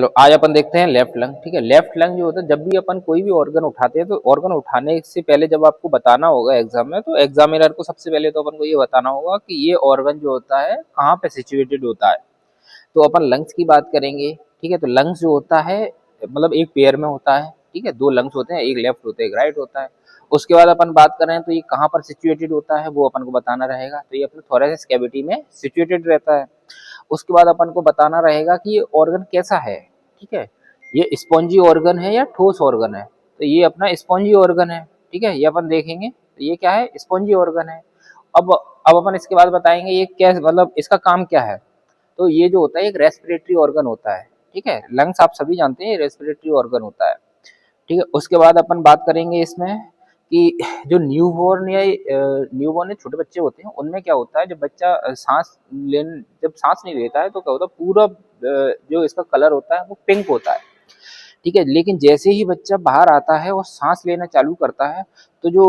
चलो आज अपन देखते हैं लेफ्ट लंग। ठीक है, लेफ्ट लंग जो होता है, जब भी अपन कोई भी ऑर्गन उठाते हैं तो ऑर्गन उठाने से पहले जब आपको बताना होगा एग्जाम में, तो एग्जामिनर को सबसे पहले तो अपन को ये बताना होगा कि ये ऑर्गन जो होता है कहाँ पे सिचुएटेड होता है। तो अपन लंग्स की बात करेंगे। ठीक है, तो लंग्स जो होता है मतलब एक पेयर में होता है। ठीक है, दो लंग्स होते हैं, एक लेफ्ट होता है एक राइट होता है। उसके बाद अपन बात करें तो ये कहाँ पर सिचुएटेड होता है वो अपन को बताना रहेगा। तो ये अपने थोरेसिक कैविटी में सिचुएटेड रहता है। उसके बाद अपन को बताना रहेगा कि ये ऑर्गन कैसा है। ठीक है, ये स्पॉन्जी ऑर्गन है या ठोस ऑर्गन है। तो ये अपना स्पॉन्जी ऑर्गन है। ठीक है, ये अपन देखेंगे तो ये क्या है, स्पॉन्जी ऑर्गन है। अब अपन इसके बाद बताएंगे ये क्या मतलब इसका काम क्या है। तो ये जो होता है एक रेस्पिरेटरी ऑर्गन होता है। ठीक है, लंग्स आप सभी जानते हैं रेस्पिरेटरी ऑर्गन होता है। ठीक है, उसके बाद अपन बात करेंगे इसमें कि जो न्यूबॉर्न छोटे बच्चे होते हैं उनमें क्या होता है, जब बच्चा जब सांस नहीं लेता है तो क्या होता है, पूरा जो इसका कलर होता है वो पिंक होता है। ठीक है, लेकिन जैसे ही बच्चा बाहर आता है और सांस लेना चालू करता है तो जो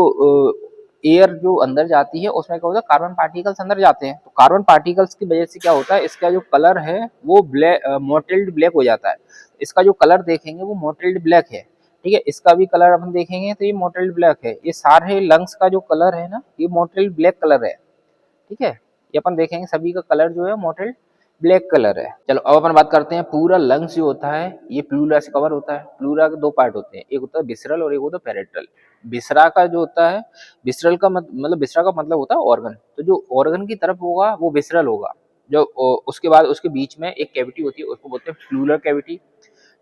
एयर जो अंदर जाती है उसमें क्या होता है, कार्बन पार्टिकल्स अंदर जाते हैं। तो कार्बन पार्टिकल्स की वजह से क्या होता है, इसका जो कलर है वो ब्लैक मोटेल्ड ब्लैक हो जाता है। इसका जो कलर देखेंगे वो मोटेल्ड ब्लैक है। ठीक है, इसका भी कलर अपन देखेंगे तो ये मोटेल्ड ब्लैक है। ये सारे लंग्स का जो कलर है ना, ये मोटेल्ड ब्लैक कलर है। ठीक है, ये अपन देखेंगे सभी का कलर जो है मोटेल्ड ब्लैक कलर है। चलो अब अपन बात करते हैं पूरा लंग्स जो होता है ये प्लूरा से कवर होता है। प्लूरा के दो पार्ट होते हैं, एक होता है विसरल और एक होता है पेरिट्रल। विसरा का जो होता है, विसरल का मतलब विसरा का मतलब होता है ऑर्गन। तो जो ऑर्गन की तरफ होगा वो विसरल होगा। जो उसके बाद उसके बीच में एक कैविटी होती है उसको बोलते हैं प्लूरल कैविटी।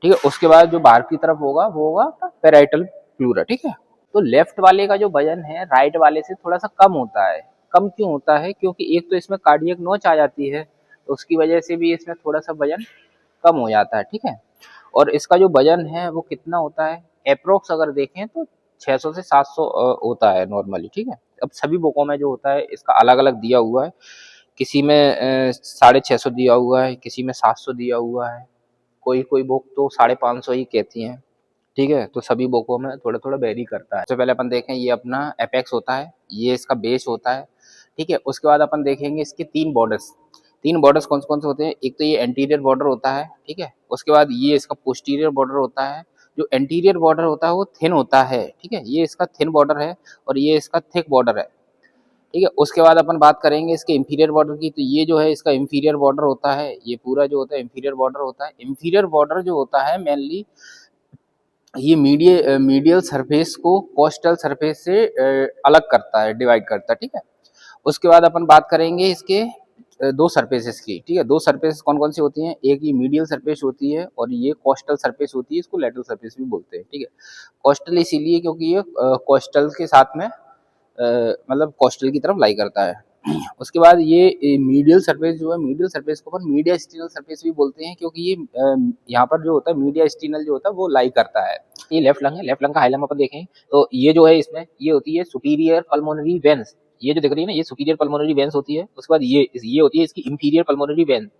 ठीक है, उसके बाद जो बाहर की तरफ होगा वो होगा पेराइटल प्लूरा। ठीक है, तो लेफ्ट वाले का जो वजन है राइट वाले से थोड़ा सा कम होता है। कम क्यों होता है, क्योंकि एक तो इसमें कार्डियक नोच आ जाती है, तो उसकी वजह से भी इसमें थोड़ा सा वजन कम हो जाता है। ठीक है, और इसका जो वजन है वो कितना होता है, अप्रोक्स अगर देखें तो 600 से 700 होता है नॉर्मली। ठीक है, अब सभी बुकों में जो होता है इसका अलग अलग दिया हुआ है। किसी में 650 दिया हुआ है, किसी में 700 दिया हुआ है, कोई कोई बुक तो 550 ही कहती हैं। ठीक है, तो सभी बुकों में थोड़ा थोड़ा वेरी करता है। सबसे पहले अपन देखें ये अपना एपेक्स होता है, ये इसका बेस होता है। ठीक है, उसके बाद अपन देखेंगे इसके तीन बॉर्डर्स कौन से होते हैं। एक तो ये एंटीरियर बॉर्डर होता है। ठीक है, उसके बाद ये इसका पोस्टीरियर बॉर्डर होता है। जो एंटीरियर बॉर्डर होता है वो थिन होता है। ठीक है, ये इसका थिन बॉर्डर है और ये इसका थिक बॉर्डर है। ठीक है, उसके बाद अपन बात करेंगे इसके इंफीरियर बॉर्डर की। तो ये जो है इसका इंफीरियर बॉर्डर होता है, ये पूरा जो होता है इंफीरियर बॉर्डर होता है। इंफीरियर बॉर्डर जो होता है मेनली ये मीडियल सरफेस को कोस्टल सरफेस से अलग करता है, डिवाइड करता है। ठीक है, उसके बाद अपन बात करेंगे इसके दो सरफेसेस की। ठीक है, दो सरफेस कौन कौन सी होती हैं, एक ये मीडियल सरफेस होती है और ये कोस्टल सरफेस होती है, इसको लेटरल सरफेस भी बोलते हैं। ठीक है, कोस्टल इसीलिए क्योंकि ये कोस्टल के साथ में मतलब कोस्टल की तरफ लाई करता है। उसके बाद ये मीडियल सरफेस जो है, मीडियल सरफेस को अपन मीडिया स्टीनल सरफेस भी बोलते हैं, क्योंकि ये यहाँ पर जो होता है मीडिया स्टीनल जो होता है वो लाई करता है। ये लेफ्ट लंग है, लेफ्ट लंग का हाई लंग अपन देखें तो ये जो है इसमें ये होती है सुपीरियर पल्मोनरी वेन्स। ये जो दिख रही है ना, ये सुपीरियर पल्मोनरी वेन्स होती है। उसके बाद ये होती है इसकी इंफीरियर पल्मोनरी वेन,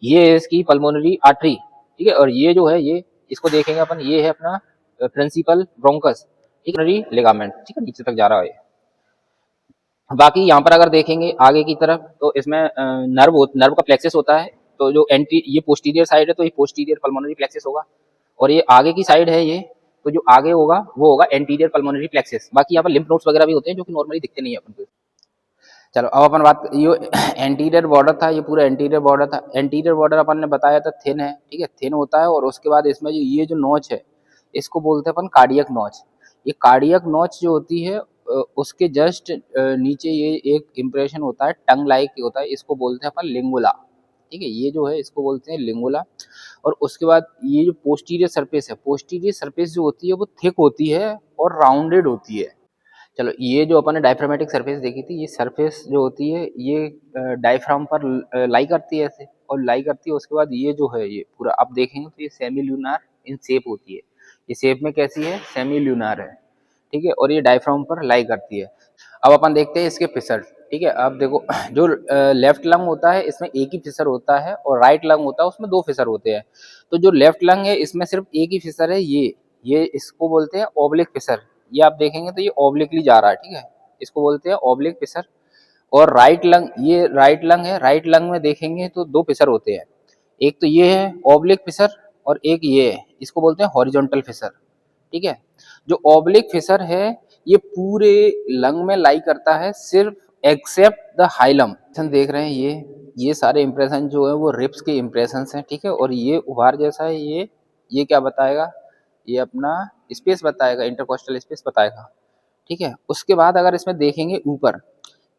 ये है इसकी पल्मोनरी आर्टरी। ठीक है, और ये जो है ये इसको देखेंगे अपन, ये है अपना प्रिंसिपल ब्रोंकस, ठीक है, लिगामेंट। ठीक है, नीचे तक जा रहा है। बाकी यहाँ पर अगर देखेंगे आगे की तरफ तो इसमें नर्व का प्लेक्सस होता है। तो जो ये पोस्टीरियर साइड है तो ये पोस्टीरियर पल्मोनरी प्लेक्सस होगा, और ये आगे की साइड है ये, तो जो आगे होगा वो होगा एंटीरियर पल्मोनरी प्लेक्सस। बाकी यहाँ पर लिम्फ नोड्स वगैरह भी होते हैं जो कि नॉर्मली दिखते नहीं है अपन को। चलो अब अपन बात, ये एंटीरियर बॉर्डर था, ये पूरा एंटीरियर बॉर्डर था। एंटीरियर बॉर्डर अपन ने बताया था थिन है। ठीक है, थिन होता है, और उसके बाद इसमें जो ये जो नोच है इसको बोलते हैं अपन कार्डियक नोच। ये कार्डियक नोच जो होती है उसके जस्ट नीचे ये एक इम्प्रेशन होता है, टंग लाइक होता है, इसको बोलते हैं अपन लिंगुला। ठीक है, ये जो है इसको बोलते हैं लिंगुला। और उसके बाद ये जो पोस्टीरियर सरफेस है, पोस्टीरियर सरफेस जो होती है वो थिक होती है और राउंडेड होती है। चलो ये जो अपन ने डायफ्रामेटिक सरफेस देखी थी, ये सरफेस जो होती है ये डायफ्राम पर लाई करती है ऐसे, और लाई करती है। उसके बाद ये जो है ये पूरा आप देखेंगे तो ये सेमी ल्यूनार इन शेप होती है। ये शेप में कैसी है, सेमी ल्यूनार है। ठीक है, और ये डायफ्राम पर लाई करती है। अब अपन देखते हैं इसके फिसर। ठीक है, अब देखो जो लेफ्ट लंग होता है इसमें एक ही फिसर होता है, और राइट लंग होता है उसमें दो फिसर होते हैं। तो जो लेफ्ट लंग है इसमें सिर्फ एक ही फिसर है, ये इसको बोलते हैं ओब्लिक फिसर। ये आप देखेंगे तो ये ओब्लिकली जा रहा है। ठीक है, इसको बोलते हैं ओब्लिक फिसर। और राइट लंग, राइट लंग है, राइट लंग में देखेंगे तो दो फिसर होते हैं। एक तो ये है ओब्लिक फिसर, और एक ये है, इसको बोलते हैं हॉरिजॉन्टल फिशर, ठीक है। जो ऑब्लिक फिशर है ये पूरे लंग में लाई करता है सिर्फ एक्सेप्ट द हाइलम। देख रहे हैं ये सारे इंप्रेशन जो है वो रिब्स के इंप्रेशन हैं, ठीक है। और ये उभार जैसा है, ये क्या बताएगा, ये अपना स्पेस बताएगा, इंटरकोस्टल स्पेस बताएगा, ठीक है। उसके बाद अगर इसमें देखेंगे ऊपर,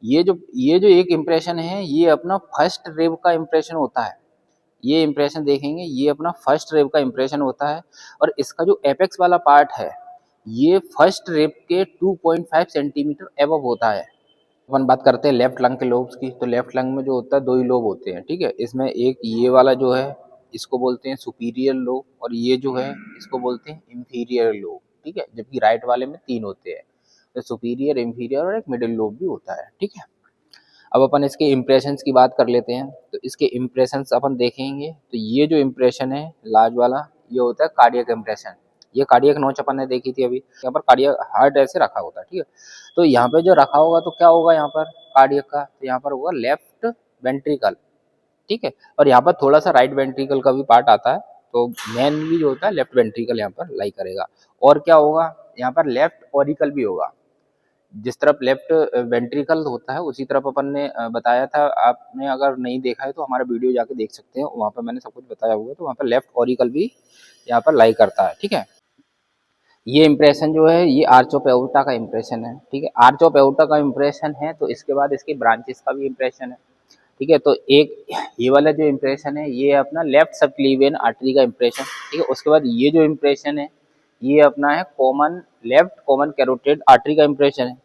ये जो एक इंप्रेशन है ये अपना फर्स्ट रिब का इंप्रेशन होता है। ये इंप्रेशन देखेंगे ये अपना फर्स्ट रिब का इंप्रेशन होता है। और इसका जो एपेक्स वाला पार्ट है ये फर्स्ट रिब के 2.5 सेंटीमीटर एबव होता है। अपन बात करते हैं लेफ्ट लंग के लोब्स की, तो लेफ्ट लंग में जो होता है 2 ही लोब होते हैं, ठीक है। इसमें एक ये वाला जो है इसको बोलते हैं सुपीरियर लोब, और ये जो है इसको बोलते हैं इंफीरियर लोब, ठीक है। जबकि राइट वाले में 3 होते हैं, तो सुपीरियर, इंफीरियर और एक मिडिल लोब भी होता है, ठीक है। अब अपन इसके इम्प्रेशंस की बात कर लेते हैं। तो इसके इम्प्रेशंस अपन देखेंगे तो ये जो इम्प्रेशन है लार्ज वाला ये होता है कार्डियक इम्प्रेशन। ये कार्डियक नोच अपन ने देखी थी अभी, यहाँ पर कार्डियक हार्ट ऐसे रखा होता है, ठीक है। तो यहाँ पे जो रखा होगा तो क्या होगा यहाँ पर कार्डियक का, तो यहाँ पर होगा लेफ्ट वेंट्रिकल, ठीक है। और यहाँ पर थोड़ा सा राइट वेंट्रिकल का भी पार्ट आता है, तो मेनली जो होता है लेफ्ट वेंट्रिकल यहाँ पर लाई करेगा। और क्या होगा यहाँ पर लेफ्ट ऑरिकल भी होगा। जिस तरफ लेफ्ट वेंट्रिकल होता है उसी तरफ अपन ने बताया था, आपने अगर नहीं देखा है तो हमारा वीडियो जाके देख सकते हैं, वहाँ पर मैंने सब कुछ बताया हुआ है। तो वहाँ पर लेफ्ट ऑरिकल भी यहाँ पर लाई करता है, ठीक है। ये इम्प्रेशन जो है ये आर्च ऑफ एओर्टा का इम्प्रेशन है, ठीक है। आर्च ऑफ एओर्टा का इम्प्रेशन है तो इसके बाद इसके ब्रांचेस का भी इम्प्रेशन है, ठीक है। तो एक ये वाला जो इम्प्रेशन है ये अपना लेफ्ट सबक्लीवियन आर्टरी का इम्प्रेशन, ठीक है। उसके बाद ये जो इम्प्रेशन है ये अपना है लेफ्ट कॉमन कैरोटिड आर्टरी का इम्प्रेशन है,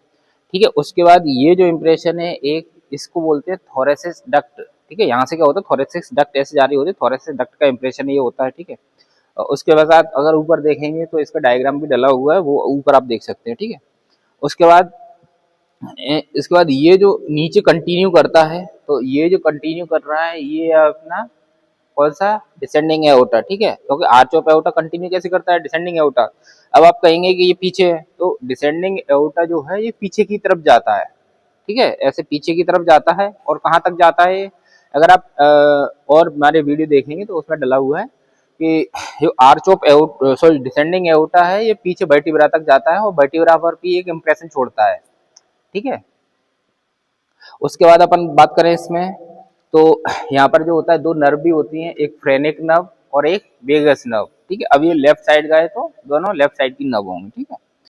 ठीक है। उसके बाद ये जो इम्प्रेशन है एक इसको बोलते हैं थोरेसिस डक्ट, ठीक है। यहाँ से क्या होता है थोरेसिस डक्ट ऐसे जारी होती है, थोरेसिस डक्ट का इम्प्रेशन ये होता है, ठीक है। उसके बाद अगर ऊपर देखेंगे तो इसका डायग्राम भी डला हुआ है, वो ऊपर आप देख सकते हैं, ठीक है। उसके बाद इसके बाद ये जो नीचे कंटिन्यू करता है, तो ये जो कंटिन्यू कर रहा है ये अपना कौन सा डिसेंडिंग एओर्टा, ठीक है। क्योंकि आर्च ऑफ एओर्टा कंटिन्यू कैसे करता है डिसेंडिंग एओर्टा। अब आप कहेंगे कि ये पीछे है, तो डिसेंडिंग एओर्टा जो है ये पीछे की तरफ जाता है, ठीक है। ऐसे पीछे की तरफ जाता है और कहाँ तक जाता है, अगर आप और हमारे वीडियो देखेंगे तो उसमें डला हुआ है कि जो arch of aorta sorry descending aorta है ये पीछे वर्टिब्रा तक जाता है और वर्टिब्रा पर भी एक इंप्रेशन छोड़ता है, ठीक है। उसके बाद अपन बात करें इसमें तो यहाँ पर जो होता है 2 नर्व भी होती हैं, एक फ्रेनिक नर्व और एक वेगस नर्व, ठीक है। अब ये लेफ्ट साइड का है तो दोनों लेफ्ट साइड की नर्व होंगे, ठीक है।